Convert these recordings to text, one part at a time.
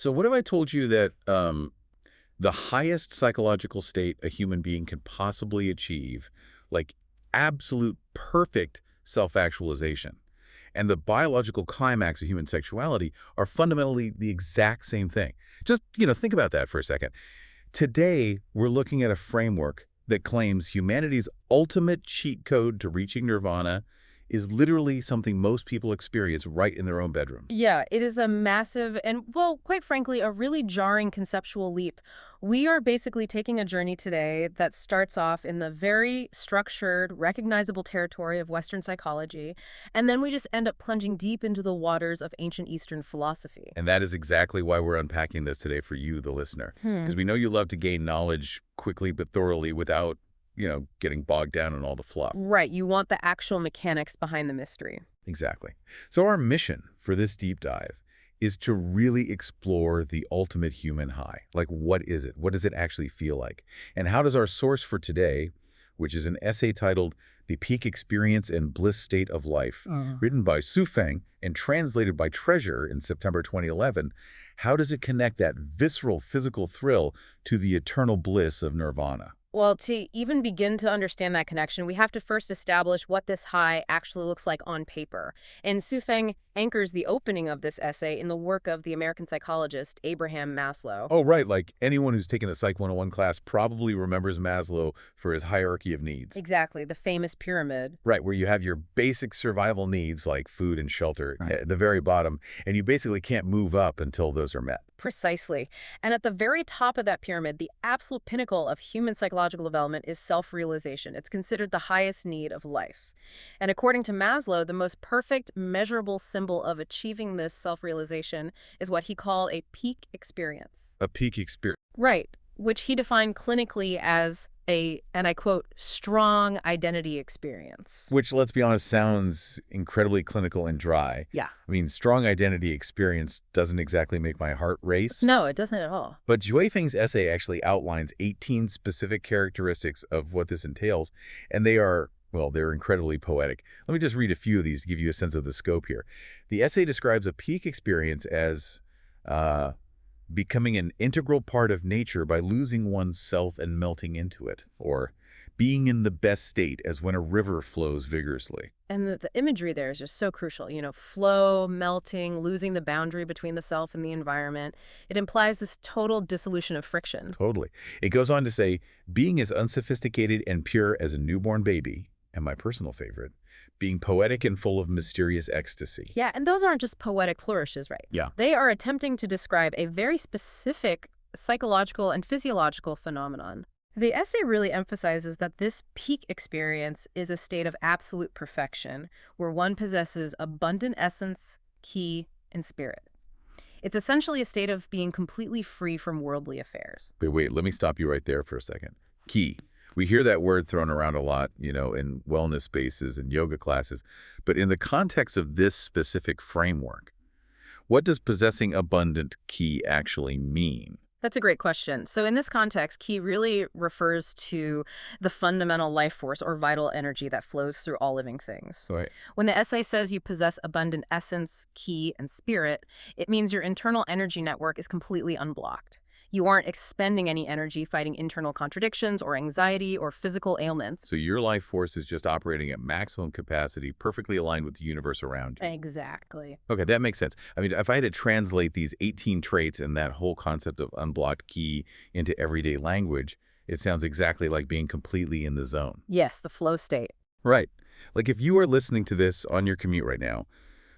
So what if I told you that the highest psychological state a human being can possibly achieve, like absolute perfect self-actualization, and the biological climax of human sexuality are fundamentally the exact same thing? Just, think about that for a second. Today, we're looking at a framework that claims humanity's ultimate cheat code to reaching nirvana is literally something most people experience right in their own bedroom. Yeah, it is a massive and, well, quite frankly, a really jarring conceptual leap. We are basically taking a journey today that starts off in the very structured, recognizable territory of Western psychology, and then we just end up plunging deep into the waters of ancient Eastern philosophy. And that is exactly why we're unpacking this today for you, the listener. Hmm. Because we know you love to gain knowledge quickly but thoroughly without, getting bogged down in all the fluff. Right, you want the actual mechanics behind the mystery. Exactly. So our mission for this deep dive is to really explore the ultimate human high. Like, what is it? What does it actually feel like? And how does our source for today, which is an essay titled The Peak Experience and Bliss State of Life, written by Su Feng and translated by Treasure in September 2011, how does it connect that visceral physical thrill to the eternal bliss of nirvana? Well, to even begin to understand that connection, we have to first establish what this high actually looks like on paper. And Su Feng anchors the opening of this essay in the work of the American psychologist Abraham Maslow. Oh, right. Like anyone who's taken a Psych 101 class probably remembers Maslow for his hierarchy of needs. Exactly, the famous pyramid. Right, where you have your basic survival needs like food and shelter Right. at the very bottom, and you basically can't move up until those are met. Precisely. And at the very top of that pyramid, the absolute pinnacle of human psychological development is self-realization. It's considered the highest need of life. And according to Maslow, the most perfect, measurable symbol of achieving this self-realization is what he called a peak experience. A peak experience. Right, which he defined clinically as and I quote, strong identity experience. Which, let's be honest, sounds incredibly clinical and dry. Yeah. I mean, strong identity experience doesn't exactly make my heart race. No, it doesn't at all. But Jue Feng's essay actually outlines 18 specific characteristics of what this entails, and they're incredibly poetic. Let me just read a few of these to give you a sense of the scope here. The essay describes a peak experience as becoming an integral part of nature by losing oneself and melting into it, or being in the best state as when a river flows vigorously. And the imagery there is just so crucial. Flow, melting, losing the boundary between the self and the environment. It implies this total dissolution of friction. Totally. It goes on to say, being as unsophisticated and pure as a newborn baby, and my personal favorite, being poetic and full of mysterious ecstasy. Yeah, and those aren't just poetic flourishes, right? Yeah. They are attempting to describe a very specific psychological and physiological phenomenon. The essay really emphasizes that this peak experience is a state of absolute perfection, where one possesses abundant essence, ki, and spirit. It's essentially a state of being completely free from worldly affairs. Wait, let me stop you right there for a second. Key. We hear that word thrown around a lot, in wellness spaces and yoga classes. But in the context of this specific framework, what does possessing abundant ki actually mean? That's a great question. So in this context, ki really refers to the fundamental life force or vital energy that flows through all living things. Right. When the essay says you possess abundant essence, ki, and spirit, it means your internal energy network is completely unblocked. You aren't expending any energy fighting internal contradictions or anxiety or physical ailments. So your life force is just operating at maximum capacity, perfectly aligned with the universe around you. Exactly. Okay, that makes sense. I mean, if I had to translate these 18 traits and that whole concept of unblocked ki into everyday language, it sounds exactly like being completely in the zone. Yes, the flow state. Right. Like if you are listening to this on your commute right now,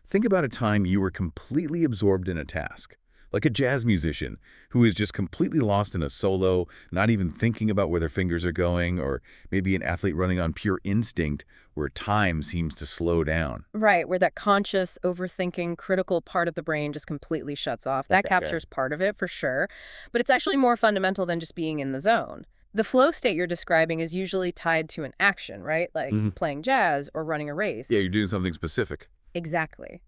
think about a time you were completely absorbed in a task. Like a jazz musician who is just completely lost in a solo, not even thinking about where their fingers are going, or maybe an athlete running on pure instinct where time seems to slow down. Right, where that conscious, overthinking, critical part of the brain just completely shuts off. That captures part of it for sure, but it's actually more fundamental than just being in the zone. The flow state you're describing is usually tied to an action, right? Like playing jazz or running a race. Yeah, you're doing something specific. Exactly.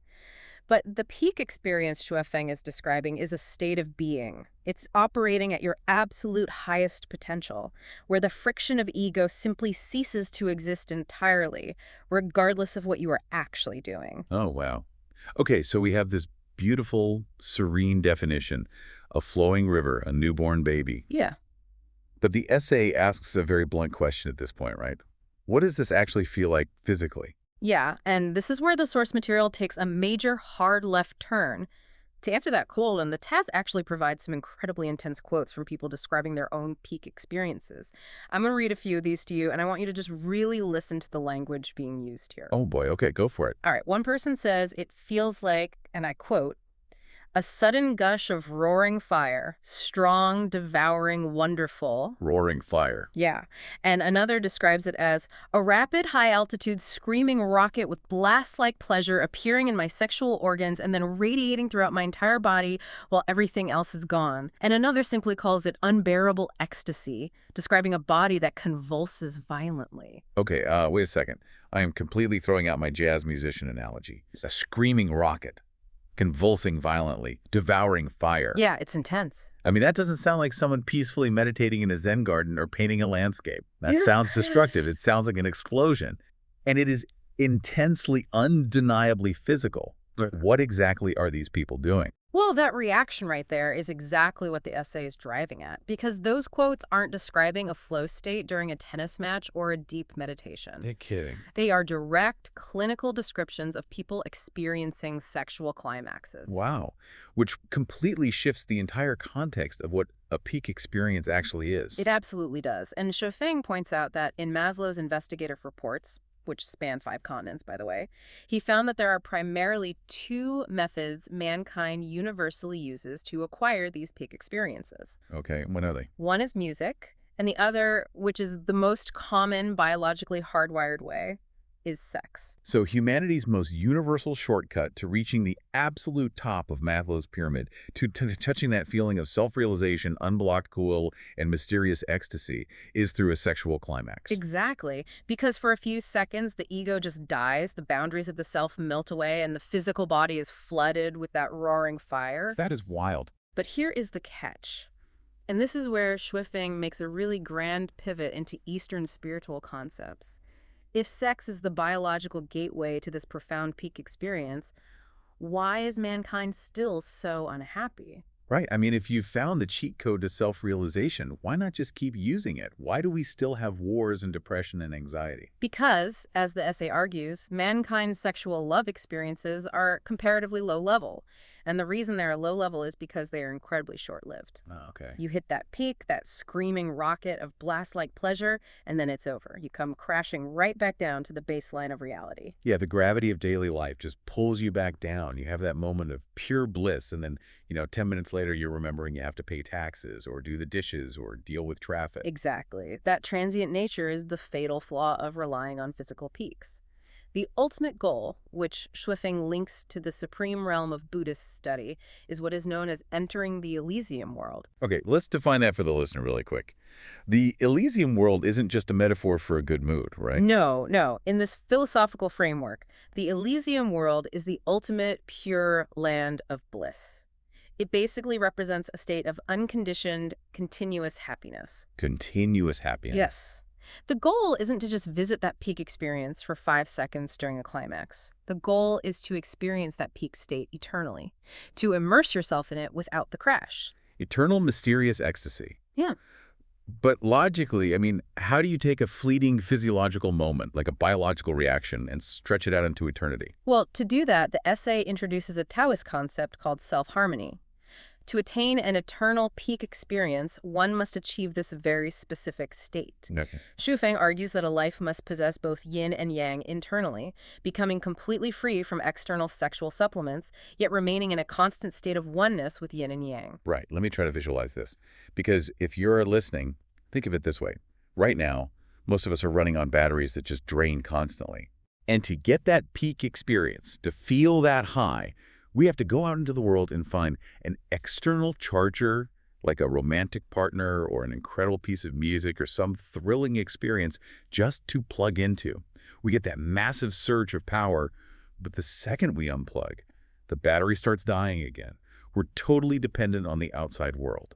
But the peak experience Xue Feng is describing is a state of being. It's operating at your absolute highest potential, where the friction of ego simply ceases to exist entirely, regardless of what you are actually doing. Oh, wow. Okay, so we have this beautiful, serene definition, a flowing river, a newborn baby. Yeah. But the essay asks a very blunt question at this point, right? What does this actually feel like physically? Yeah, and this is where the source material takes a major hard left turn. To answer that colon, the Taz actually provides some incredibly intense quotes from people describing their own peak experiences. I'm going to read a few of these to you, and I want you to just really listen to the language being used here. Oh boy, okay, go for it. All right, one person says it feels like, and I quote, a sudden gush of roaring fire, strong, devouring, wonderful. Roaring fire. Yeah. And another describes it as a rapid, high-altitude, screaming rocket with blast-like pleasure appearing in my sexual organs and then radiating throughout my entire body while everything else is gone. And another simply calls it unbearable ecstasy, describing a body that convulses violently. Okay, wait a second. I am completely throwing out my jazz musician analogy. A screaming rocket, convulsing violently, devouring fire. Yeah, it's intense. I mean, that doesn't sound like someone peacefully meditating in a Zen garden or painting a landscape. That Yeah. sounds destructive. It sounds like an explosion. And it is intensely, undeniably physical. Right. What exactly are these people doing? Well, that reaction right there is exactly what the essay is driving at, because those quotes aren't describing a flow state during a tennis match or a deep meditation. You're kidding. They are direct, clinical descriptions of people experiencing sexual climaxes. Wow. Which completely shifts the entire context of what a peak experience actually is. It absolutely does. And Shofeng points out that in Maslow's investigative reports, which span 5 continents, by the way, he found that there are primarily 2 methods mankind universally uses to acquire these peak experiences. Okay, what are they? One is music, and the other, which is the most common biologically hardwired way, is sex. So humanity's most universal shortcut to reaching the absolute top of Maslow's pyramid, to touching that feeling of self-realization, unblocked cool, and mysterious ecstasy, is through a sexual climax. Exactly. Because for a few seconds, the ego just dies, the boundaries of the self melt away, and the physical body is flooded with that roaring fire. That is wild. But here is the catch. And this is where Shufeng makes a really grand pivot into Eastern spiritual concepts. If sex is the biological gateway to this profound peak experience, why is mankind still so unhappy? Right. I mean, if you've found the cheat code to self-realization, why not just keep using it? Why do we still have wars and depression and anxiety? Because, as the essay argues, mankind's sexual love experiences are comparatively low level. And the reason they're low level is because they are incredibly short-lived. Oh, okay. You hit that peak, that screaming rocket of blast-like pleasure, and then it's over. You come crashing right back down to the baseline of reality. Yeah, the gravity of daily life just pulls you back down. You have that moment of pure bliss, and then, 10 minutes later, you're remembering you have to pay taxes or do the dishes or deal with traffic. Exactly. That transient nature is the fatal flaw of relying on physical peaks. The ultimate goal, which Shufeng links to the supreme realm of Buddhist study, is what is known as entering the Elysium world. Okay, let's define that for the listener really quick. The Elysium world isn't just a metaphor for a good mood, right? No. In this philosophical framework, the Elysium world is the ultimate pure land of bliss. It basically represents a state of unconditioned, continuous happiness. Continuous happiness. Yes. The goal isn't to just visit that peak experience for 5 seconds during a climax. The goal is to experience that peak state eternally, to immerse yourself in it without the crash. Eternal mysterious ecstasy. Yeah. But logically, I mean, how do you take a fleeting physiological moment, like a biological reaction, and stretch it out into eternity? Well, to do that, the essay introduces a Taoist concept called self-harmony. To attain an eternal peak experience, one must achieve this very specific state. Okay. Shufeng argues that a life must possess both yin and yang internally, becoming completely free from external sexual supplements, yet remaining in a constant state of oneness with yin and yang. Right. Let me try to visualize this. Because if you're listening, think of it this way. Right now, most of us are running on batteries that just drain constantly. And to get that peak experience, to feel that high, we have to go out into the world and find an external charger, like a romantic partner or an incredible piece of music or some thrilling experience just to plug into. We get that massive surge of power, but the second we unplug, the battery starts dying again. We're totally dependent on the outside world.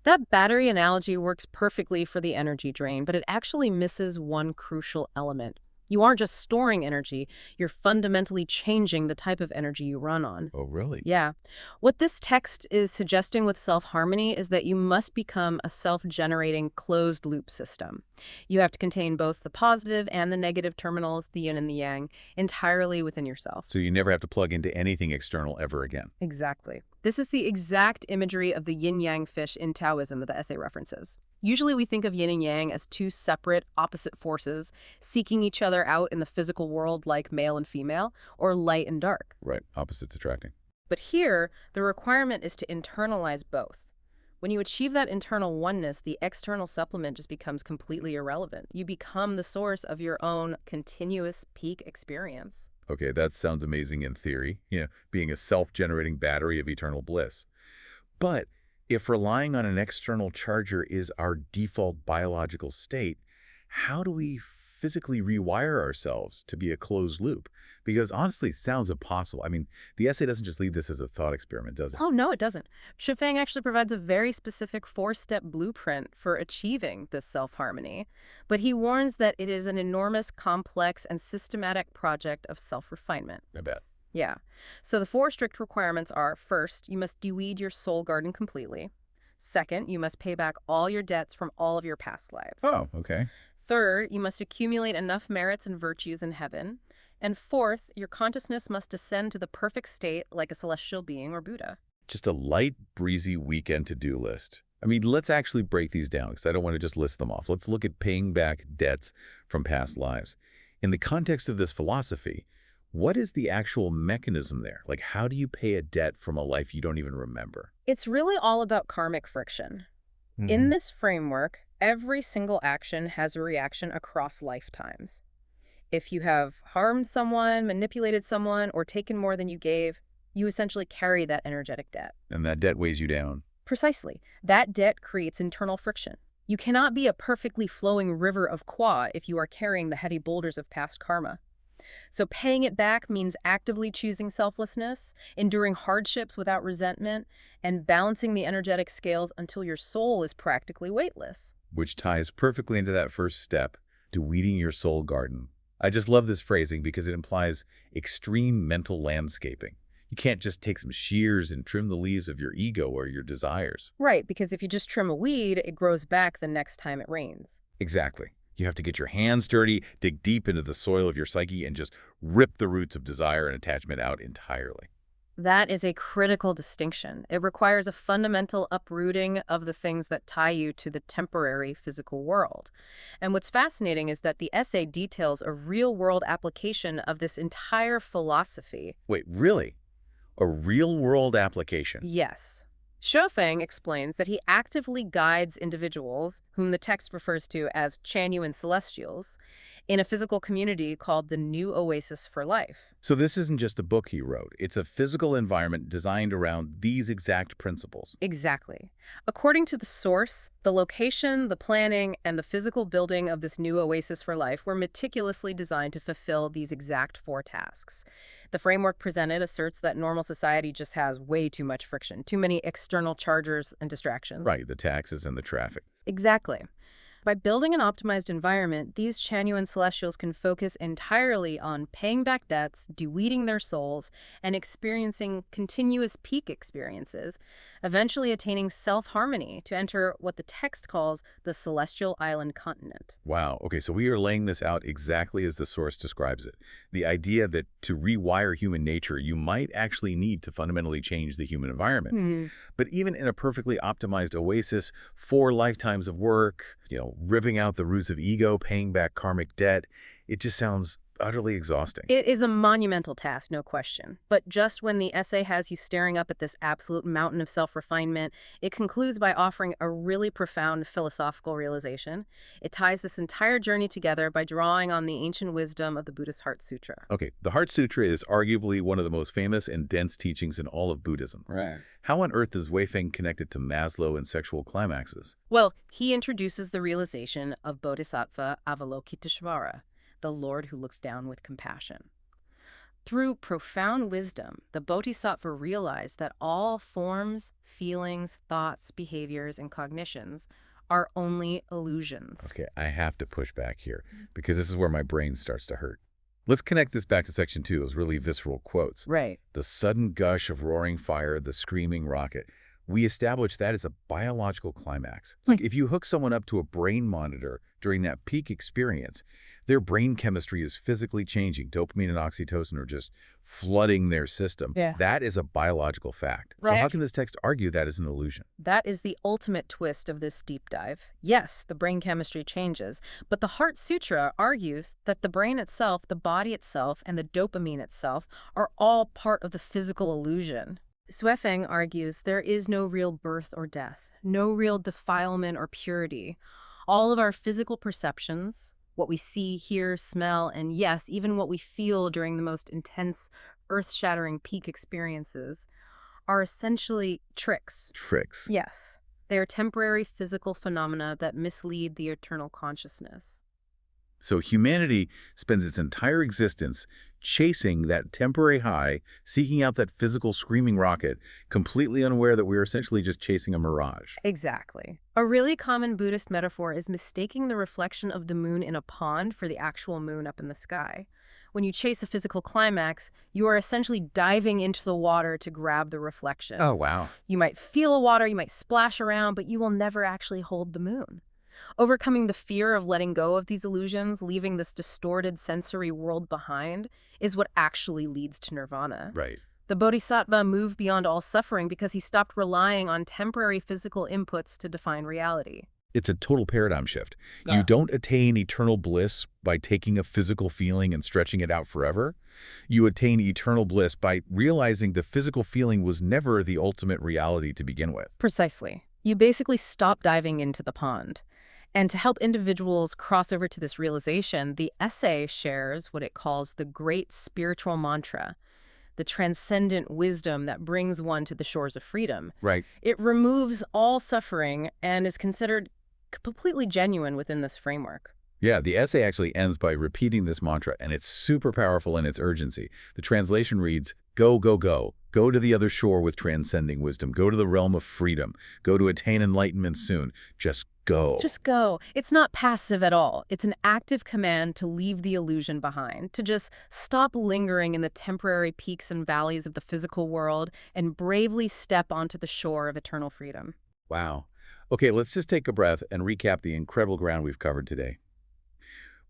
That battery analogy works perfectly for the energy drain, but it actually misses one crucial element: You aren't just storing energy, you're fundamentally changing the type of energy you run on. Oh, really? Yeah. What this text is suggesting with self-harmony is that you must become a self-generating closed-loop system. You have to contain both the positive and the negative terminals, the yin and the yang, entirely within yourself. So you never have to plug into anything external ever again. Exactly. This is the exact imagery of the yin-yang fish in Taoism that the essay references. Usually we think of yin and yang as two separate, opposite forces, seeking each other out in the physical world like male and female, or light and dark. Right. Opposites attracting. But here, the requirement is to internalize both. When you achieve that internal oneness, the external supplement just becomes completely irrelevant. You become the source of your own continuous peak experience. Okay, that sounds amazing in theory, being a self-generating battery of eternal bliss. But if relying on an external charger is our default biological state, how do we physically rewire ourselves to be a closed loop? Because honestly, it sounds impossible. I mean, the essay doesn't just leave this as a thought experiment, does it? Oh, no, it doesn't. Shifeng actually provides a very specific four-step blueprint for achieving this self-harmony. But he warns that it is an enormous, complex, and systematic project of self-refinement. I bet. Yeah. So the four strict requirements are, first, you must deweed your soul garden completely. Second, you must pay back all your debts from all of your past lives. Oh, okay. Third, you must accumulate enough merits and virtues in heaven. And fourth, your consciousness must descend to the perfect state like a celestial being or Buddha. Just a light, breezy weekend to-do list. I mean, let's actually break these down because I don't want to just list them off. Let's look at paying back debts from past lives. In the context of this philosophy, what is the actual mechanism there? Like, how do you pay a debt from a life you don't even remember? It's really all about karmic friction. In this framework, every single action has a reaction across lifetimes. If you have harmed someone, manipulated someone, or taken more than you gave, you essentially carry that energetic debt. And that debt weighs you down. Precisely. That debt creates internal friction. You cannot be a perfectly flowing river of qua if you are carrying the heavy boulders of past karma. So paying it back means actively choosing selflessness, enduring hardships without resentment, and balancing the energetic scales until your soul is practically weightless. Which ties perfectly into that first step, to weeding your soul garden. I just love this phrasing because it implies extreme mental landscaping. You can't just take some shears and trim the leaves of your ego or your desires. Right, because if you just trim a weed, it grows back the next time it rains. Exactly. You have to get your hands dirty, dig deep into the soil of your psyche, and just rip the roots of desire and attachment out entirely. That is a critical distinction. It requires a fundamental uprooting of the things that tie you to the temporary physical world. And what's fascinating is that the essay details a real-world application of this entire philosophy. Wait, really? A real-world application? Yes. Shofeng explains that he actively guides individuals, whom the text refers to as Chanyuan celestials, in a physical community called the New Oasis for Life. So this isn't just a book he wrote. It's a physical environment designed around these exact principles. Exactly. According to the source, the location, the planning, and the physical building of this New Oasis for Life were meticulously designed to fulfill these exact four tasks. The framework presented asserts that normal society just has way too much friction, too many external chargers and distractions. Right, the taxes and the traffic. Exactly. By building an optimized environment, these Chanyuan celestials can focus entirely on paying back debts, deweeding their souls, and experiencing continuous peak experiences, eventually attaining self-harmony to enter what the text calls the celestial island continent. Wow. Okay, so we are laying this out exactly as the source describes it. The idea that to rewire human nature, you might actually need to fundamentally change the human environment. But even in a perfectly optimized oasis, 4 lifetimes of work, ripping out the roots of ego, paying back karmic debt, it just sounds utterly exhausting. It is a monumental task, no question. But just when the essay has you staring up at this absolute mountain of self-refinement, it concludes by offering a really profound philosophical realization. It ties this entire journey together by drawing on the ancient wisdom of the Buddhist Heart Sutra. Okay, the Heart Sutra is arguably one of the most famous and dense teachings in all of Buddhism. Right. How on earth is Weifeng connected to Maslow and sexual climaxes? Well, he introduces the realization of Bodhisattva Avalokiteshvara, the Lord who looks down with compassion. Through profound wisdom, the Bodhisattva realized that all forms, feelings, thoughts, behaviors, and cognitions are only illusions. Okay, I have to push back here because this is where my brain starts to hurt. Let's connect this back to section 2, those really visceral quotes. Right. The sudden gush of roaring fire, the screaming rocket. We establish that as a biological climax. Like if you hook someone up to a brain monitor during that peak experience, their brain chemistry is physically changing. Dopamine and oxytocin are just flooding their system. Yeah. That is a biological fact. So Right. how can this text argue that is an illusion? That is the ultimate twist of this deep dive. Yes, the brain chemistry changes, but the Heart Sutra argues that the brain itself, the body itself, and the dopamine itself are all part of the physical illusion. Suefeng argues there is no real birth or death, no real defilement or purity. All of our physical perceptions, what we see, hear, smell, and yes, even what we feel during the most intense, earth-shattering peak experiences, are essentially tricks. Tricks. Yes, they are temporary physical phenomena that mislead the eternal consciousness. So humanity spends its entire existence chasing that temporary high, seeking out that physical screaming rocket, completely unaware that we are essentially just chasing a mirage. Exactly. A really common Buddhist metaphor is mistaking the reflection of the moon in a pond for the actual moon up in the sky. When you chase a physical climax, you are essentially diving into the water to grab the reflection. Oh, wow. You might feel water, you might splash around, but you will never actually hold the moon. Overcoming the fear of letting go of these illusions, leaving this distorted sensory world behind, is what actually leads to nirvana. Right. The bodhisattva moved beyond all suffering because he stopped relying on temporary physical inputs to define reality. It's a total paradigm shift. You don't attain eternal bliss by taking a physical feeling and stretching it out forever. You attain eternal bliss by realizing the physical feeling was never the ultimate reality to begin with. Precisely. You basically stop diving into the pond. And to help individuals cross over to this realization, the essay shares what it calls the great spiritual mantra, the transcendent wisdom that brings one to the shores of freedom. Right. It removes all suffering and is considered completely genuine within this framework. Yeah, the essay actually ends by repeating this mantra, and it's super powerful in its urgency. The translation reads, go, go, go. Go to the other shore with transcending wisdom. Go to the realm of freedom. Go to attain enlightenment soon. Just go. Just go. It's not passive at all. It's an active command to leave the illusion behind, to just stop lingering in the temporary peaks and valleys of the physical world and bravely step onto the shore of eternal freedom. Wow. Okay, let's just take a breath and recap the incredible ground we've covered today.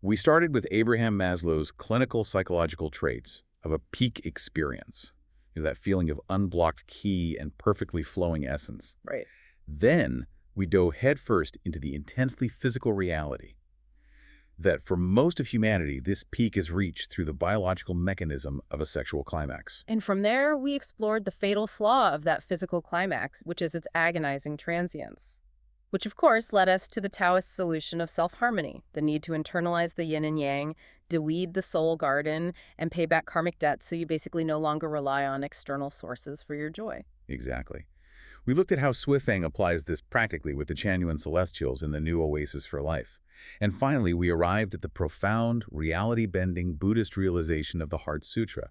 We started with Abraham Maslow's clinical psychological traits of a peak experience, that feeling of unblocked ki and perfectly flowing essence. Right. Then we dove headfirst into the intensely physical reality that for most of humanity, this peak is reached through the biological mechanism of a sexual climax. And from there, we explored the fatal flaw of that physical climax, which is its agonizing transience. Which, of course, led us to the Taoist solution of self-harmony, the need to internalize the yin and yang, deweed the soul garden, and pay back karmic debt so you basically no longer rely on external sources for your joy. Exactly. We looked at how Swifeng applies this practically with the Chanyuan celestials in the new Oasis for Life. And finally, we arrived at the profound, reality-bending Buddhist realization of the Heart Sutra,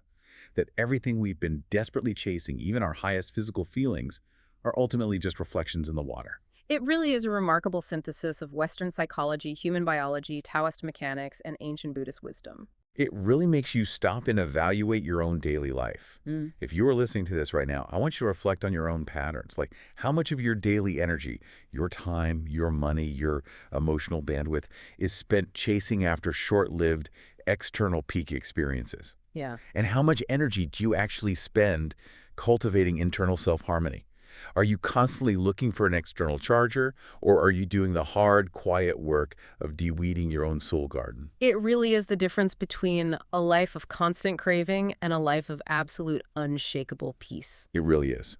that everything we've been desperately chasing, even our highest physical feelings, are ultimately just reflections in the water. It really is a remarkable synthesis of Western psychology, human biology, Taoist mechanics, and ancient Buddhist wisdom. It really makes you stop and evaluate your own daily life. If you are listening to this right now, I want you to reflect on your own patterns. Like how much of your daily energy, your time, your money, your emotional bandwidth is spent chasing after short-lived external peak experiences? Yeah. And how much energy do you actually spend cultivating internal self-harmony? Are you constantly looking for an external charger, or are you doing the hard, quiet work of de-weeding your own soul garden? It really is the difference between a life of constant craving and a life of absolute unshakable peace. It really is.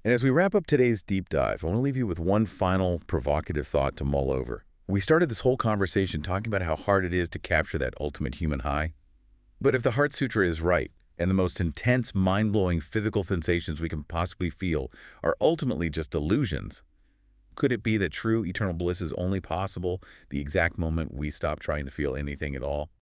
And as we wrap up today's deep dive, I want to leave you with one final provocative thought to mull over. We started this whole conversation talking about how hard it is to capture that ultimate human high. But if the Heart Sutra is right, and the most intense, mind-blowing physical sensations we can possibly feel are ultimately just illusions, could it be that true eternal bliss is only possible the exact moment we stop trying to feel anything at all?